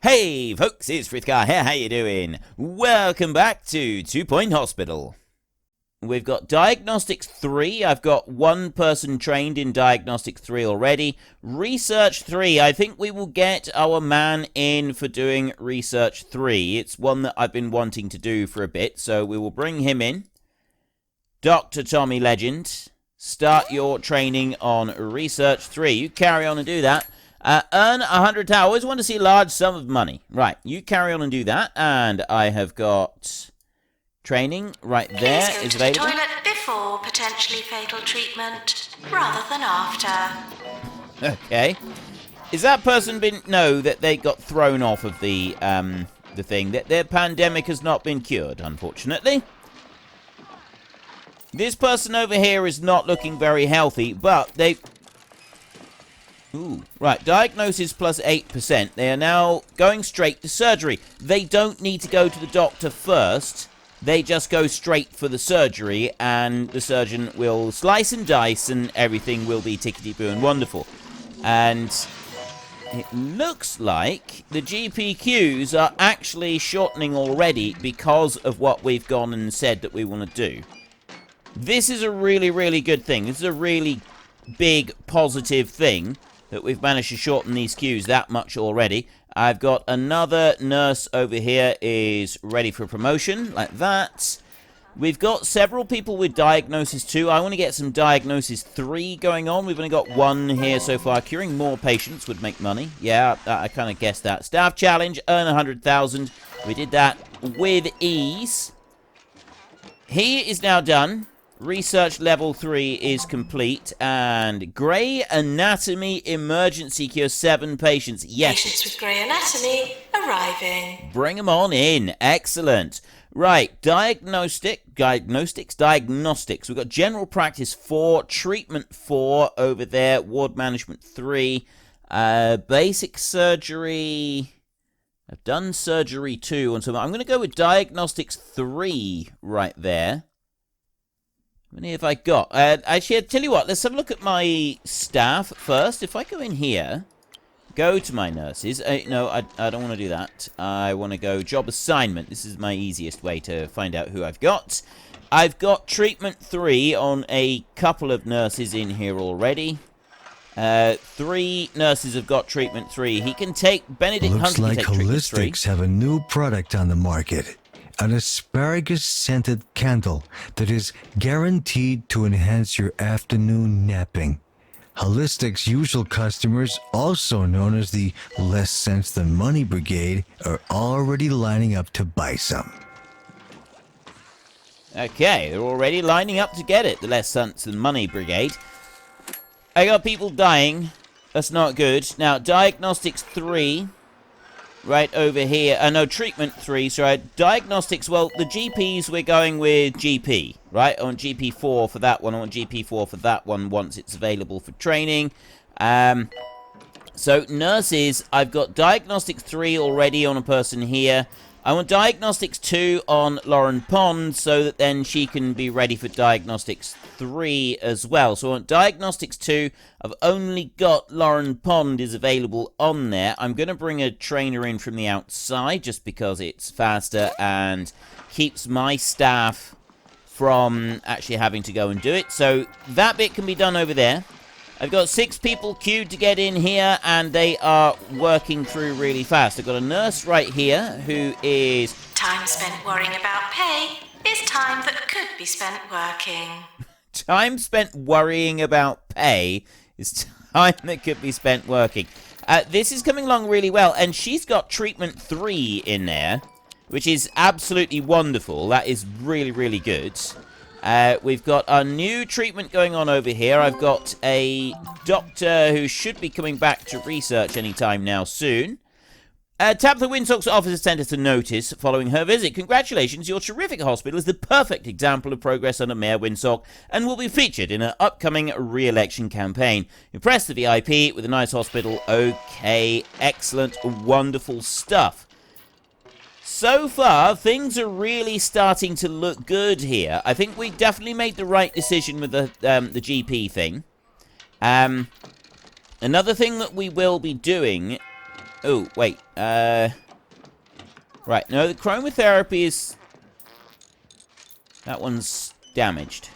Hey folks, it's Frithgar here, how you doing? Welcome back to 2 Point Hospital. We've got Diagnostics 3, I've got one person trained in Diagnostics 3 already. Research 3, I think we will get our man in for doing Research 3. It's one that I've been wanting to do for a bit, so we will bring him in. Dr. Tommy Legend, start your training on Research 3. You carry on and do that. Earn 100 I always want to see a large sum of money. Right, you carry on and do that. And I have got training right there is available. Please go to the toilet before potentially fatal treatment, rather than after. Okay. Is that person been... No, that they got thrown off of the thing. That their pandemic has not been cured, unfortunately. This person over here is not looking very healthy, but they... Ooh, right, diagnosis plus 8%. They are now going straight to surgery. They don't need to go to the doctor first. They just go straight for the surgery, and the surgeon will slice and dice, and everything will be tickety-boo and wonderful. And it looks like the GP queues are actually shortening already because of what we've gone and said that we want to do. This is a really, really good thing. This is a really big, positive thing that we've managed to shorten these queues that much already. I've got another nurse over here is ready for promotion, like that. We've got several people with Diagnosis 2. I want to get some Diagnosis 3 going on. We've only got one here so far. Curing more patients would make money. Yeah, I kind of guessed that. Staff challenge, earn 100,000. We did that with ease. He is now done. Research level 3 is complete, and Grey Anatomy emergency cure 7 patients. Yes. Patients with grey anatomy arriving. Bring them on in. Excellent. Right, diagnostics. We've got general practice 4, treatment 4 over there, ward management 3, basic surgery. I've done surgery 2, and so I'm going to go with diagnostics 3 right there. How many have I got? Actually, I'll tell you what, let's have a look at my staff first. If I go in here, go to my nurses. No, I don't want to do that. I want to go job assignment. This is my easiest way to find out who I've got. I've got treatment 3 on a couple of nurses in here already. 3 nurses have got treatment 3. He can take, Benedict Hunt can take treatment 3. Looks like Holistics have a new product on the market. An asparagus-scented candle that is guaranteed to enhance your afternoon napping. Holistics' usual customers, also known as the Less Sense Than Money Brigade, are already lining up to buy some. Okay, they're already lining up to get it, the Less Sense Than Money Brigade. I got people dying. That's not good. Now, Diagnostics 3... right over here. No, treatment 3, sorry. Diagnostics, well, the GPs, we're going with GP, right? I want GP4 for that one. I want GP4 for that one once it's available for training. So, nurses, I've got Diagnostics 3 already on a person here. I want Diagnostics 2 on Lauren Pond so that then she can be ready for Diagnostics 3 as well. So I want Diagnostics 2. I've only got Lauren Pond is available on there. I'm going to bring a trainer in from the outside just because it's faster and keeps my staff from actually having to go and do it. So that bit can be done over there. I've got 6 people queued to get in here, and they are working through really fast. I've got a nurse right here who is... Time spent worrying about pay is time that could be spent working. Time spent worrying about pay is time that could be spent working. This is coming along really well, and she's got treatment 3 in there, which is absolutely wonderful. That is really, really good. We've got a new treatment going on over here. I've got a doctor who should be coming back to research anytime now soon. Tap the Windsock's officer sent us a notice following her visit. Congratulations, your terrific hospital is the perfect example of progress under Mayor Windsock and will be featured in an upcoming re-election campaign. Impress the VIP with a nice hospital. Okay, excellent, wonderful stuff. So far, things are really starting to look good here. I think we definitely made the right decision with the GP thing. Another thing that we will be doing Oh, wait. Right, no, the chromotherapy is... That one's damaged.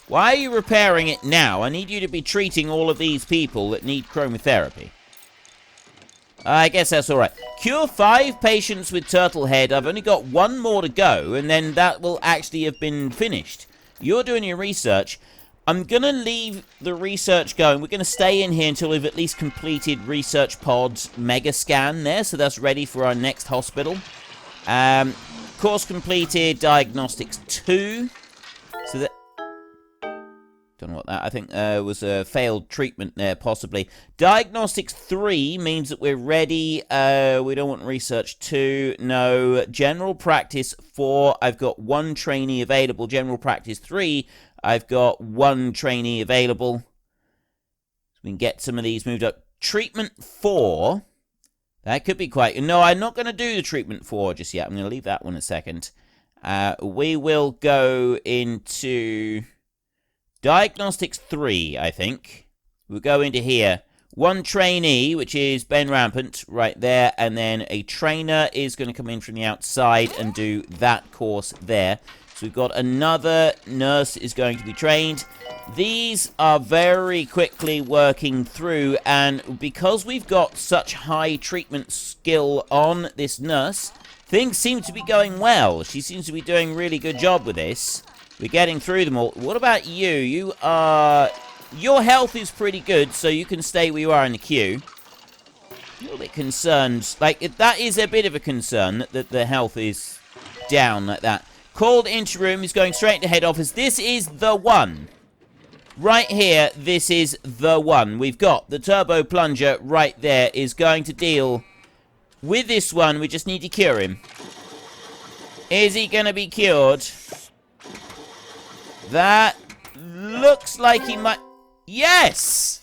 Why are you repairing it now? I need you to be treating all of these people that need chromotherapy. I guess that's alright. Cure 5 patients with turtle head. I've only got 1 more to go, and then that will actually have been finished. You're doing your research. I'm going to leave the research going. We're going to stay in here until we've at least completed Research Pod's mega scan there, so that's ready for our next hospital. Course completed, Diagnostics 2. So that... Don't know what that... I think was a failed treatment there, possibly. Diagnostics 3 means that we're ready. We don't want Research 2. No. General Practice 4. I've got 1 trainee available. General Practice 3... I've got 1 trainee available. So we can get some of these moved up. Treatment 4. That could be quite... No, I'm not going to do the treatment 4 just yet. I'm going to leave that one a second. We will go into Diagnostics 3, I think. We'll go into here. 1 trainee, which is Ben Rampant, right there. And then a trainer is going to come in from the outside and do that course there. We've got another nurse is going to be trained. These are very quickly working through, and because we've got such high treatment skill on this nurse, things seem to be going well. She seems to be doing a really good job with this. We're getting through them all. What about you? You are... Your health is pretty good, so you can stay where you are in the queue. A little bit concerned. Like, that is a bit of a concern, that the health is down like that. Called into room, is going straight to head office. This is the one. Right here, this is the one. We've got the turbo plunger right there is going to deal with this one. We just need to cure him. Is he going to be cured? That looks like he might... Yes!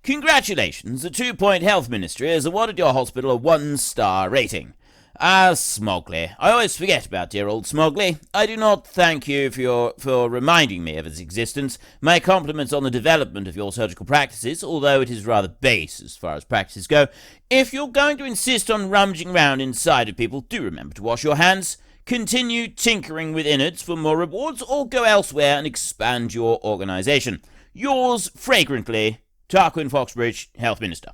Congratulations, the 2 Point Health Ministry has awarded your hospital a 1-star rating. Smogley. I always forget about dear old Smogley. I do not thank you for reminding me of its existence. My compliments on the development of your surgical practices, although it is rather base as far as practices go. If you're going to insist on rummaging around inside of people, do remember to wash your hands. Continue tinkering with innards for more rewards, or go elsewhere and expand your organization. Yours, fragrantly, Tarquin Foxbridge, Health Minister.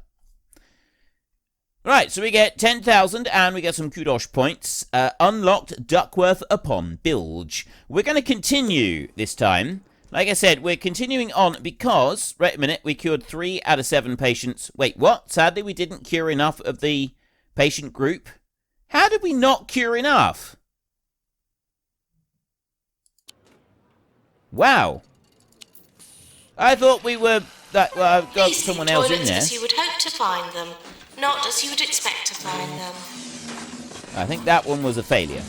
Right, so we get 10,000 and we get some kudos points. Unlocked Duckworth upon Bilge. We're going to continue this time. Like I said, we're continuing on because... Wait a minute, we cured 3 out of 7 patients. Wait, what? Sadly, we didn't cure enough of the patient group. How did we not cure enough? Wow. I thought we were... Well, I've got someone else in there. As you would hope to find them. Not as you would expect to find them. I think that one was a failure.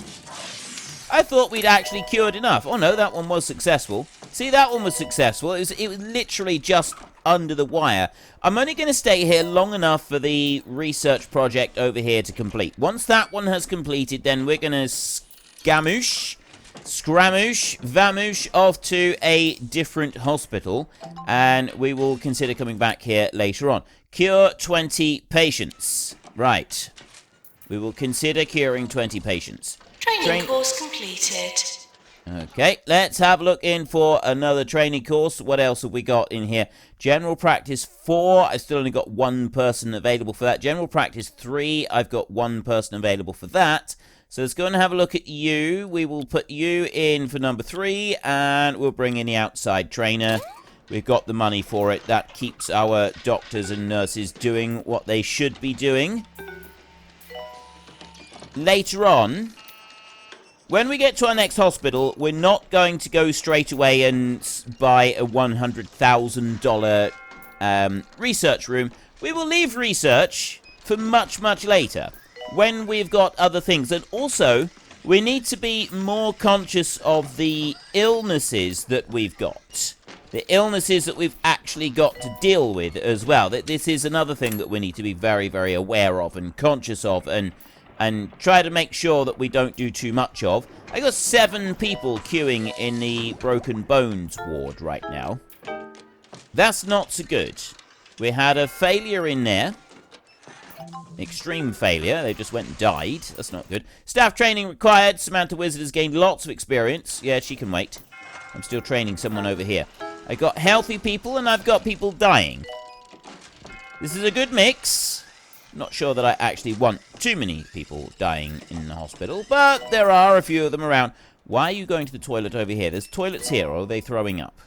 I thought we'd actually cured enough. Oh no, that one was successful. See, that one was successful. It was literally just under the wire. I'm only going to stay here long enough for the research project over here to complete. Once that one has completed, then we're going to scramoosh, vamoosh off to a different hospital. And we will consider coming back here later on. Cure 20 patients. Right. We will consider curing 20 patients. Training course completed. Okay, let's have a look in for another training course. What else have we got in here? General Practice 4. I've still only got 1 person available for that. General Practice 3. I've got 1 person available for that. So let's go and have a look at you. We will put you in for number 3, and we'll bring in the outside trainer. We've got the money for it. That keeps our doctors and nurses doing what they should be doing. Later on, when we get to our next hospital, we're not going to go straight away and buy a $100,000 research room. We will leave research for much, much later, when we've got other things. And also, we need to be more conscious of the illnesses that we've got. The illnesses that we've actually got to deal with as well. This is another thing that we need to be very, very aware of and conscious of, and try to make sure that we don't do too much of. I got 7 people queuing in the broken bones ward right now. That's not so good. We had a failure in there. Extreme failure. They just went and died. That's not good. Staff training required. Samantha Wizard has gained lots of experience. Yeah, she can wait. I'm still training someone over here. I got healthy people and I've got people dying. This is a good mix. Not sure that I actually want too many people dying in the hospital, but there are a few of them around. Why are you going to the toilet over here? There's toilets here, or are they throwing up?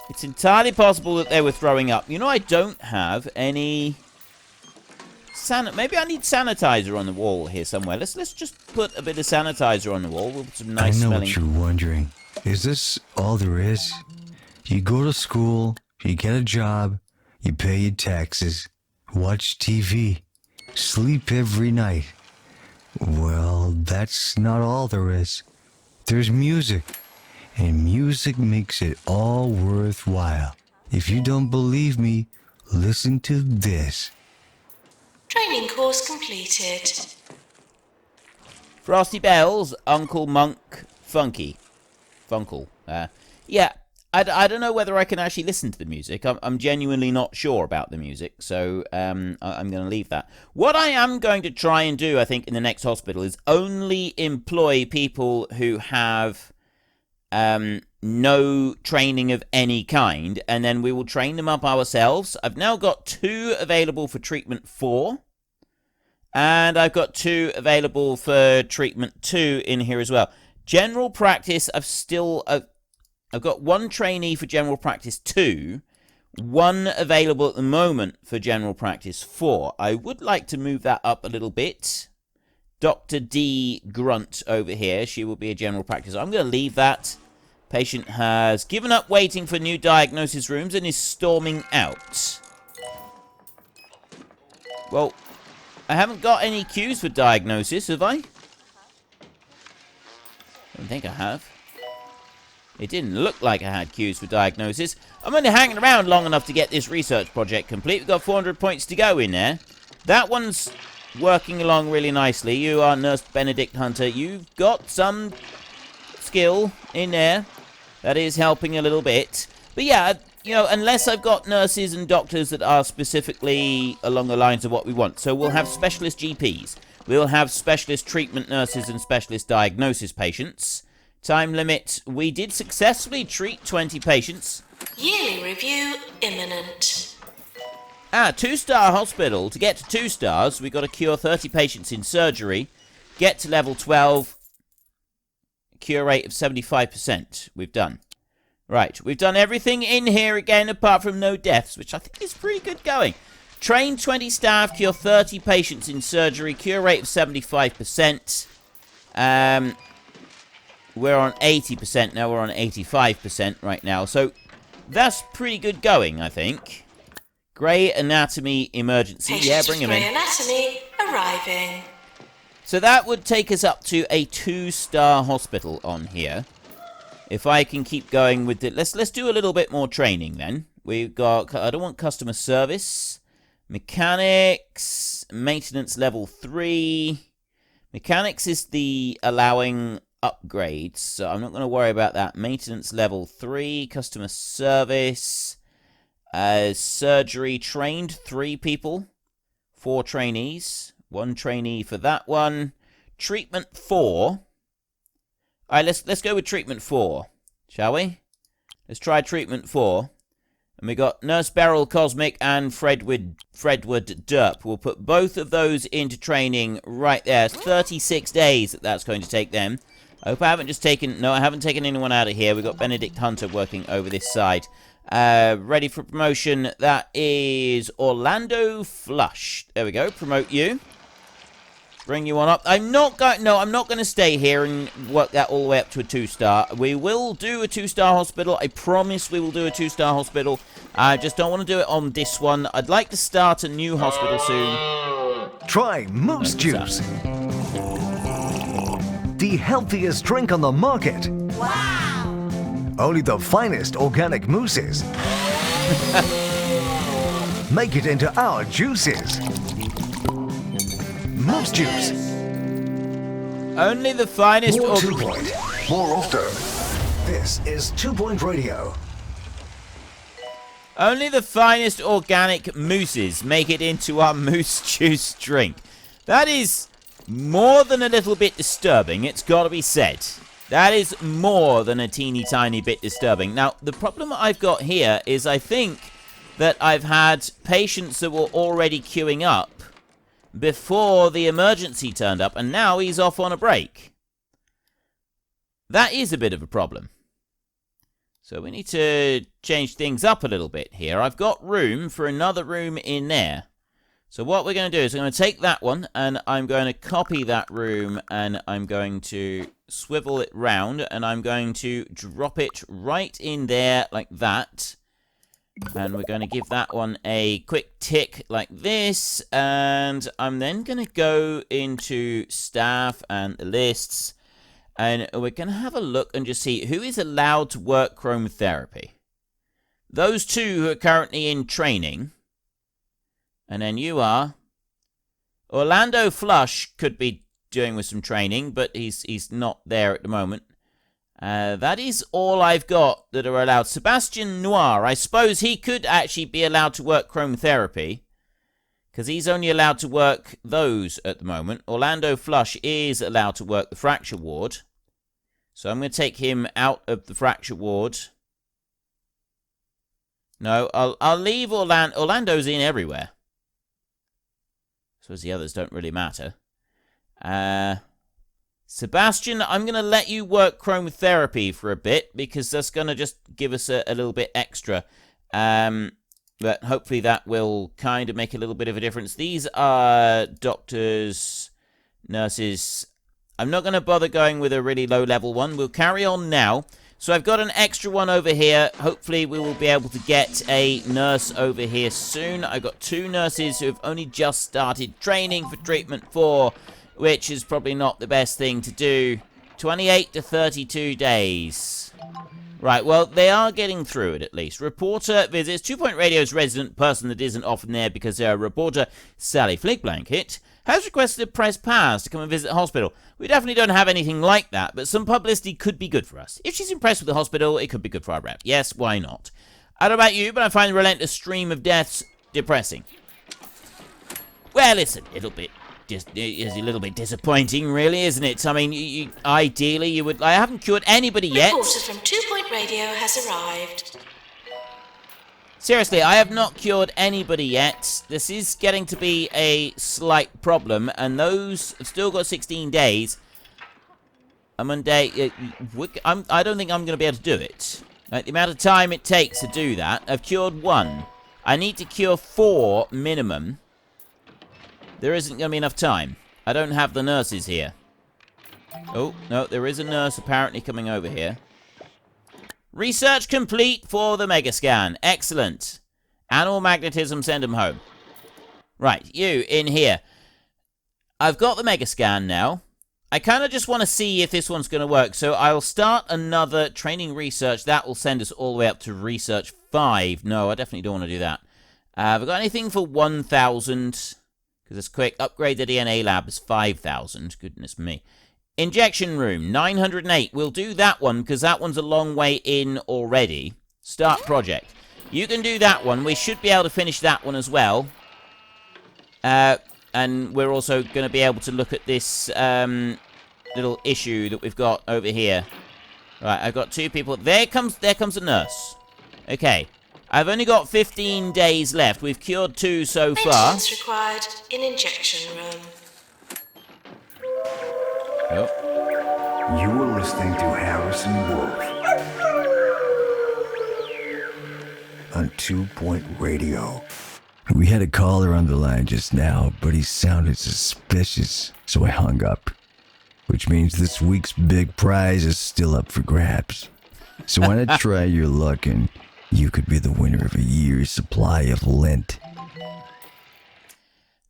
It's entirely possible that they were throwing up. You know, I don't have any... Maybe I need sanitizer on the wall here somewhere. Let's just put a bit of sanitizer on the wall. We'll put some nice smelling... I know what you're wondering. Is this all there is? You go to school, you get a job, you pay your taxes, watch TV, sleep every night. Well, that's not all there is. There's music, and music makes it all worthwhile. If you don't believe me, listen to this. Training course completed. Frosty Bells, Uncle Monk, Funky. Funkle. Yeah, I don't know whether I can actually listen to the music. I'm genuinely not sure about the music, so I'm going to leave that. What I am going to try and do, I think, in the next hospital is only employ people who have no training of any kind, and then we will train them up ourselves. I've now got 2 available for treatment 4, and I've got 2 available for treatment 2 in here as well. General practice, I've got 1 trainee for general practice 2, 1 available at the moment for general practice 4. I would like to move that up a little bit. Dr. D. Grunt over here, she will be a general practice. I'm going to leave that. Patient has given up waiting for new diagnosis rooms and is storming out. Well, I haven't got any queues for diagnosis, have I? I don't think I have. It didn't look like I had queues for diagnosis. I'm only hanging around long enough to get this research project complete. We've got 400 points to go in there. That one's working along really nicely. You are Nurse Benedict Hunter. You've got some skill in there. That is helping a little bit. But yeah, you know, unless I've got nurses and doctors that are specifically along the lines of what we want. So we'll have specialist GPs. We'll have specialist treatment nurses and specialist diagnosis patients. Time limit, we did successfully treat 20 patients. Yearly review imminent. 2-star hospital. To get to 2 stars, we've got to cure 30 patients in surgery. Get to level 12. Cure rate of 75%. We've done. Right, we've done everything in here again apart from no deaths, which I think is pretty good going. Train 20 staff, cure 30 patients in surgery, cure rate of 75%. We're on 80% now, we're on 85% right now, so that's pretty good going, I think. Grey Anatomy Emergency, yeah, bring him in. Grey Anatomy arriving. So that would take us up to a 2-star hospital on here. If I can keep going with it, let's do a little bit more training then. We've got, I don't want customer service. Mechanics, maintenance level 3. Mechanics is the allowing upgrades, so I'm not going to worry about that. Maintenance level 3, customer service, surgery trained 3 people, 4 trainees, 1 trainee for that one. Treatment 4. Alright, let's go with treatment 4, shall we? Let's try treatment 4. And we got Nurse Beryl Cosmic and Fredwood Derp. We'll put both of those into training right there. 36 days that's going to take them. I hope I haven't just taken... No, I haven't taken anyone out of here. We've got Benedict Hunter working over this side. Ready for promotion. That is Orlando Flush. There we go. Promote you. Bring you on up. I'm not going to stay here and work that all the way up to a 2-star. We will do a 2-star hospital. I promise we will do a 2-star hospital. I just don't want to do it on this one. I'd like to start a new hospital soon. Try Moose Juice. The healthiest drink on the market. Wow! Only the finest organic mooses. Make it into our juices. Moose Juice. Only the finest... More 2 Point. More often. This is 2 Point Radio. Only the finest organic mousses make it into our moose juice drink. That is more than a little bit disturbing, it's got to be said. That is more than a teeny tiny bit disturbing. Now, the problem I've got here is I think that I've had patients that were already queuing up before the emergency turned up, and now he's off on a break. That is a bit of a problem. So we need to change things up a little bit here. I've got room for another room in there. So what we're going to do is I'm going to take that one, and I'm going to copy that room, and I'm going to swivel it round, and I'm going to drop it right in there like that. And we're going to give that one a quick tick like this, and I'm then going to go into staff and the lists. And we're going to have a look and just see who is allowed to work chromotherapy. Those two who are currently in training. And then you are. Orlando Flush could be doing with some training, but he's not there at the moment. That is all I've got that are allowed. Sebastian Noir, I suppose he could actually be allowed to work chromotherapy, because he's only allowed to work those at the moment. Orlando Flush is allowed to work the fracture ward. So I'm going to take him out of the fracture ward. No, I'll leave Orlando. Orlando's in everywhere. I suppose the others don't really matter. Sebastian, I'm going to let you work chromotherapy for a bit, because that's going to just give us a little bit extra. But hopefully that will kind of make a little bit of a difference. These are doctors, nurses. I'm not going to bother going with a really low-level one. We'll carry on now. So I've got an extra one over here. Hopefully we will be able to get a nurse over here soon. I've got 2 nurses who have only just started training for treatment 4, which is probably not the best thing to do. 28 to 32 days. Right, well, they are getting through it at least. Reporter visits 2 Point Radio's resident person that isn't often there because they're a reporter, Sally Flickblanket, has requested a press pass to come and visit the hospital. We definitely don't have anything like that, but some publicity could be good for us. If she's impressed with the hospital, it could be good for our rep. Yes, why not? I don't know about you, but I find the relentless stream of deaths depressing. Well, it's a little bit disappointing, really, isn't it? I mean, ideally, you would... I haven't cured anybody yet. Reporter from 2 Point Radio has arrived. Seriously, I have not cured anybody yet. This is getting to be a slight problem, and those have still got 16 days. I'm on day... I don't think I'm going to be able to do it. Like, the amount of time it takes to do that. I've cured 1. I need to cure 4 minimum. There isn't going to be enough time. I don't have the nurses here. Oh, no, there is a nurse apparently coming over here. Research complete for the Megascan. Excellent. Animal magnetism, send them home. Right, you, in here. I've got the Megascan now. I kind of just want to see if this one's going to work. So I'll start another training research. That will send us all the way up to research 5. No, I definitely don't want to do that. Have I got anything for 1,000? Because it's quick. Upgrade the DNA lab is 5,000. Goodness me. Injection room, 908. We'll do that one, because that one's a long way in already. Start project. You can do that one. We should be able to finish that one as well. And we're also going to be able to look at this little issue that we've got over here. Right, I've got 2 people. There comes a nurse. Okay. I've only got 15 days left. We've cured 2 so far. Maintenance required in injection room. Oh. You are listening to Harrison Wolf on 2 Point Radio. We had a caller on the line just now, but he sounded suspicious, so I hung up. Which means this week's big prize is still up for grabs. So why not try your luck and you could be the winner of a year's supply of lint.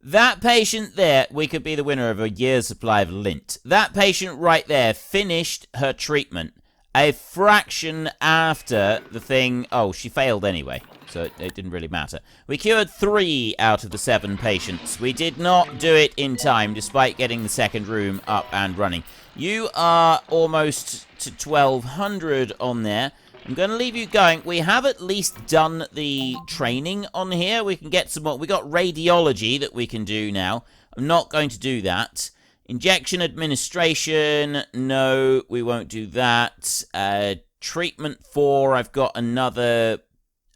That patient there, we could be the winner of a year's supply of lint. That patient right there finished her treatment a fraction after the thing... Oh, she failed anyway, so it didn't really matter. We cured 3 out of the 7 patients. We did not do it in time, despite getting the second room up and running. You are almost to 1,200 on there. I'm going to leave you going. We have at least done the training on here. We can get some more. We got radiology that we can do now. I'm not going to do that. Injection administration. No, we won't do that. Treatment 4. I've got another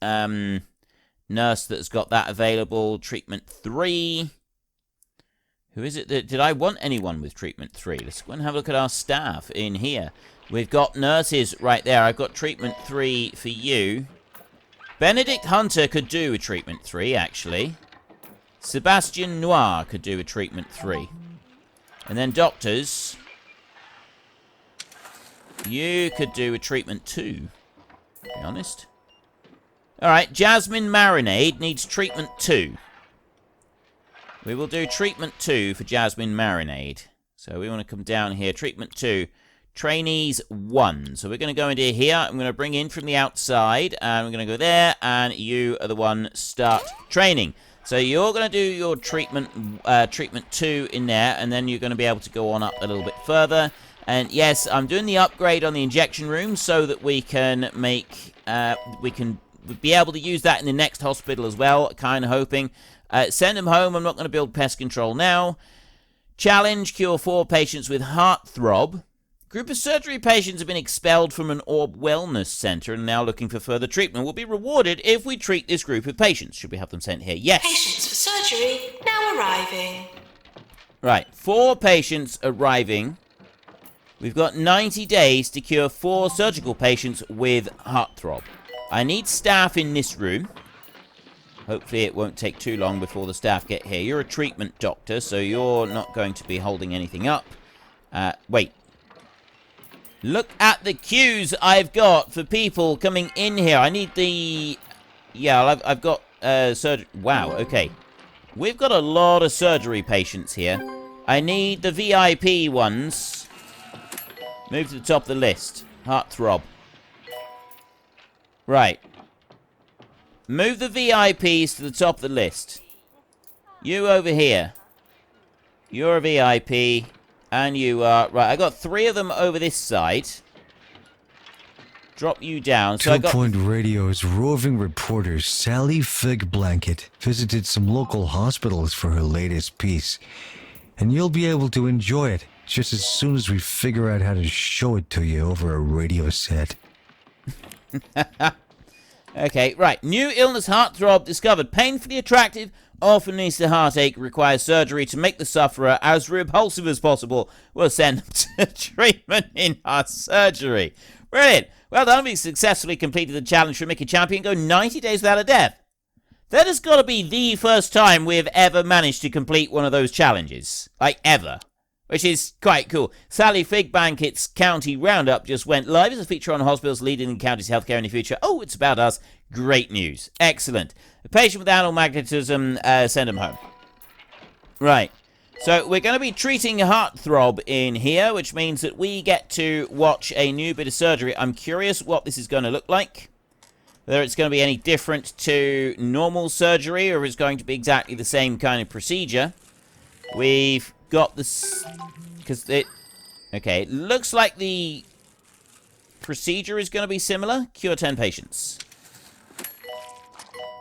nurse that's got that available. Treatment 3. Who is it that... Did I want anyone with treatment 3? Let's go and have a look at our staff in here. We've got nurses right there. I've got treatment 3 for you. Benedict Hunter could do a treatment 3, actually. Sebastian Noir could do a treatment 3. And then doctors... You could do a treatment 2, to be honest. Alright, Jasmine Marinade needs treatment 2. We will do treatment 2 for Jasmine Marinade. So we want to come down here. Treatment 2. Trainees 1. So we're going to go into here. I'm going to bring in from the outside. And we're going to go there. And you are the one start training. So you're going to do your treatment 2 in there. And then you're going to be able to go on up a little bit further. And yes, I'm doing the upgrade on the injection room so that we can make... we can be able to use that in the next hospital as well. Kind of hoping... send them home. I'm not going to build pest control now. Challenge, cure 4 patients with heartthrob. Group of surgery patients have been expelled from an Orb Wellness Center and are now looking for further treatment. Will be rewarded if we treat this group of patients. Should we have them sent here? Yes. Patients for surgery now arriving. Right, 4 patients arriving. We've got 90 days to cure 4 surgical patients with heartthrob. I need staff in this room. Hopefully it won't take too long before the staff get here. You're a treatment doctor, so you're not going to be holding anything up. Wait. Look at the queues I've got for people coming in here. I need the... Yeah, I've got surgery... Wow, okay. We've got a lot of surgery patients here. I need the VIP ones. Move to the top of the list. Heartthrob. Right. Move the VIPs to the top of the list. You over here. You're a VIP. And you are... Right, I got 3 of them over this side. Drop you down. So 2 Point Radio's roving reporter Sally Fig Blanket visited some local hospitals for her latest piece. And you'll be able to enjoy it just as soon as we figure out how to show it to you over a radio set. Okay, right. New illness heartthrob discovered. Painfully attractive, often leads to heartache, requires surgery to make the sufferer as repulsive as possible. We'll send them to treatment in our surgery. Brilliant. Well done. We successfully completed the challenge for Mickey Champion. Go 90 days without a death. That has got to be the first time we've ever managed to complete one of those challenges. Like, ever. Which is quite cool. Sally Figbanket's County Roundup just went live as a feature on hospitals leading in county's healthcare in the future. Oh, it's about us. Great news. Excellent. A patient with animal magnetism, send him home. Right. So we're going to be treating heartthrob in here, which means that we get to watch a new bit of surgery. I'm curious what this is going to look like. Whether it's going to be any different to normal surgery or it's going to be exactly the same kind of procedure. We've got this... Because it... Okay, it looks like the procedure is going to be similar. Cure 10 patients.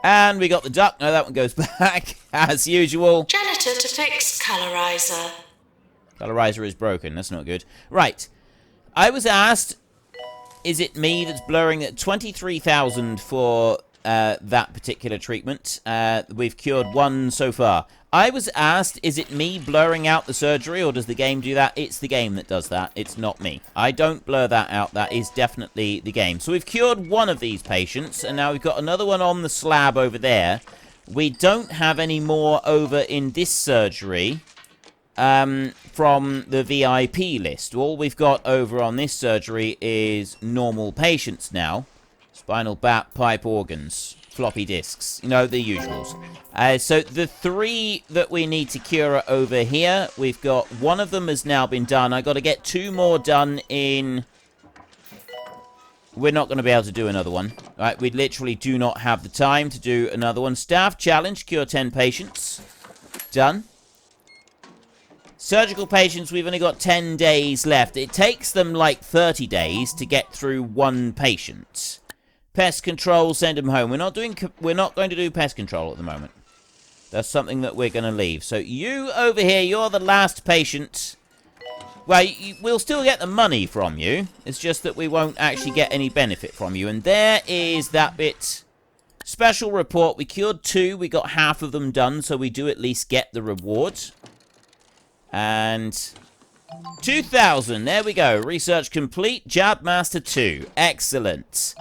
And we got the duck. No, that one goes back, as usual. Janitor to fix colorizer. Colorizer is broken. That's not good. Right. I was asked, is it me that's blurring at 23,000 for that particular treatment? We've cured 1 so far. I was asked, is it me blurring out the surgery, or does the game do that? It's the game that does that. It's not me. I don't blur that out. That is definitely the game. So we've cured 1 of these patients, and now we've got another one on the slab over there. We don't have any more over in this surgery from the VIP list. All we've got over on this surgery is normal patients now. Spinal pipe organs. Floppy disks. You know, the usuals. So the 3 that we need to cure are over here. We've got 1 of them has now been done. I got to get 2 more done in... We're not going to be able to do another one. Right, we literally do not have the time to do another one. Staff challenge, cure 10 patients. Done. Surgical patients, we've only got 10 days left. It takes them like 30 days to get through one patient. Pest control, send them home. We're not going to do pest control at the moment. That's something that we're going to leave. So you over here, you're the last patient. Well, we'll still get the money from you. It's just that we won't actually get any benefit from you. And there is that bit. Special report. We cured 2. We got half of them done, so we do at least get the reward. And 2,000. There we go. Research complete. Jab Master 2. Excellent.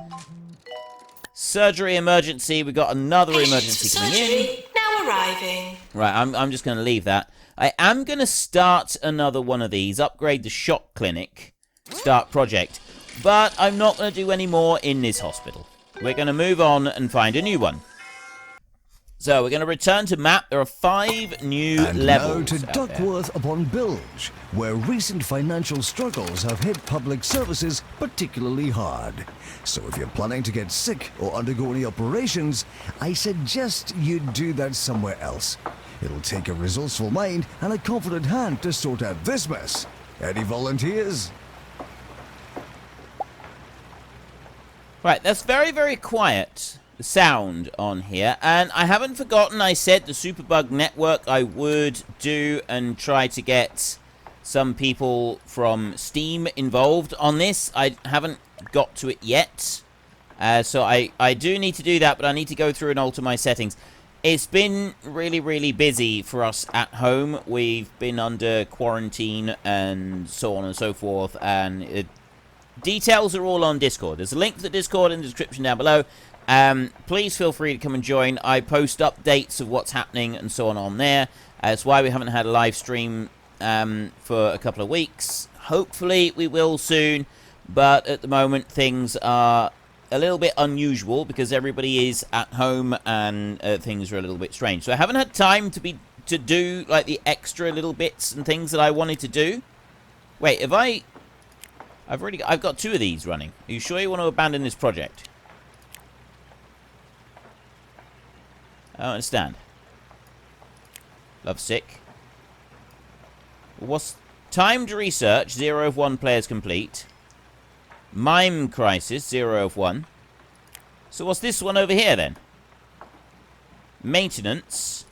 Surgery emergency. We got another emergency coming in. Now arriving. Right, I'm just going to leave that. I am going to start another one of these. Upgrade the shock clinic. Start project. But I'm not going to do any more in this hospital. We're going to move on and find a new one. So, we're going to return to map. There are 5 new levels. Now to Duckworth upon Bilge, where recent financial struggles have hit public services particularly hard. So if you're planning to get sick or undergo any operations, I suggest you do that somewhere else. It'll take a resourceful mind and a confident hand to sort out this mess. Any volunteers? Right, that's very, very quiet, the sound on here. And I haven't forgotten I said the Superbug network I would do and try to get some people from Steam involved on this. I haven't got to it yet. So I do need to do that, but I need to go through and alter my settings. It's been really, really busy for us at home. We've been under quarantine and so on and so forth, and details are all on Discord. There's a link to the Discord in the description down below. Please feel free to come and join. I post updates of what's happening and so on there. That's why we haven't had a live stream for a couple of weeks. Hopefully we will soon, but at the moment things are a little bit unusual because everybody is at home and things are a little bit strange. So I haven't had time to do like the extra little bits and things that I wanted to do. Wait, I've got 2 of these running. Are you sure you want to abandon this project? I don't understand. Lovesick. What's timed research? 0 of 1 players complete. Mime crisis, 0 of 1. So what's this one over here then? Maintenance.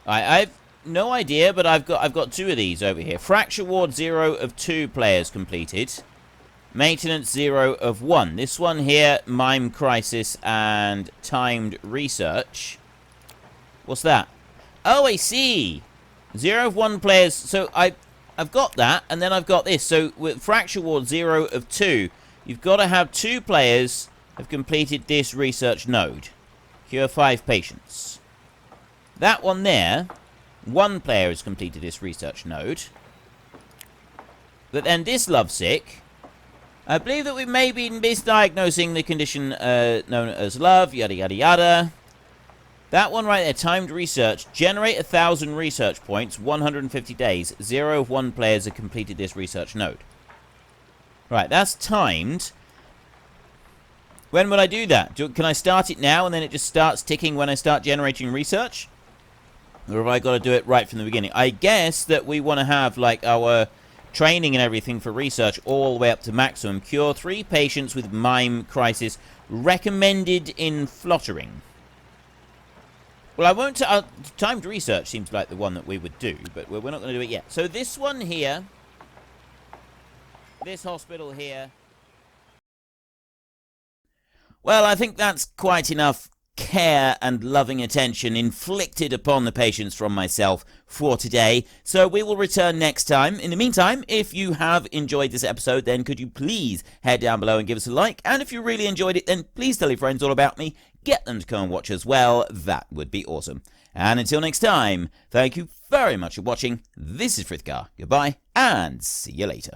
I've no idea, but I've got 2 of these over here. Fracture ward, 0 of 2 players completed. Maintenance, 0 of 1. This one here, Mime crisis and timed research. What's that? Oh, I see. 0 of 1 players. So I've got that, and then I've got this. So with Fracture Ward 0 of 2, you've got to have 2 players have completed this research node. Cure 5 patients. That one there, 1 player has completed this research node. But then this lovesick, I believe that we may be misdiagnosing the condition known as love, yada yada yada. That one right there, timed research. Generate 1,000 research points, 150 days. 0 of 1 players have completed this research node. Right, that's timed. When would I do that? Can I start it now and then it just starts ticking when I start generating research? Or have I got to do it right from the beginning? I guess that we want to have, like, our training and everything for research all the way up to maximum. Cure 3 patients with Mime crisis. Recommended in Flottering. Well, I won't... timed research seems like the one that we would do, but we're not going to do it yet. So this one here, this hospital here... Well, I think that's quite enough care and loving attention inflicted upon the patients from myself for today. So we will return next time. In the meantime, if you have enjoyed this episode, then could you please head down below and give us a like? And if you really enjoyed it, then please tell your friends all about me. Get them to come and watch as well. That would be awesome. And until next time, thank you very much for watching. This is Frithgar. Goodbye, and see you later.